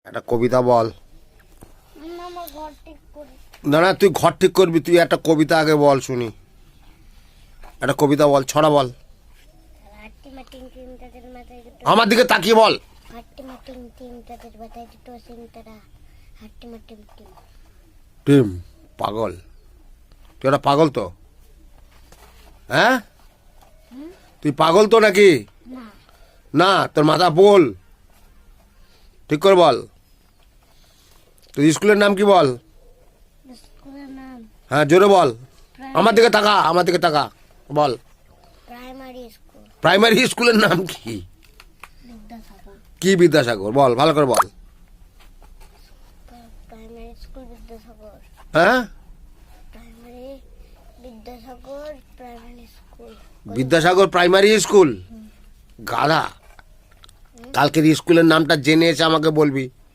একটা কবিতা বল। না না, তুই ঘর ঠিক করবি, তুই একটা কবিতা আগে বল শুনি। একটা কবিতা বল, ছড়া বল। আমার দিকে তাকিয়ে বল। টিম পাগল, তুই একটা পাগল তো? হ্যাঁ, তুই পাগল তো নাকি? না, তোর মাথা বল, ঠিক করে বল। তোর স্কুলের নাম কি বল? হ্যাঁ, জোরে বল। আমার দিকে তাকা, আমার দিকে তাকা, বল। প্রাইমারি স্কুলের নাম কি? কি বিদ্যাসাগর? বল, ভালো করে বল। হ্যাঁ, বিদ্যাসাগর প্রাইমারি স্কুল। গাধা, কালকের স্কুলের নামটা জেনে এসে আমাকে বলবি।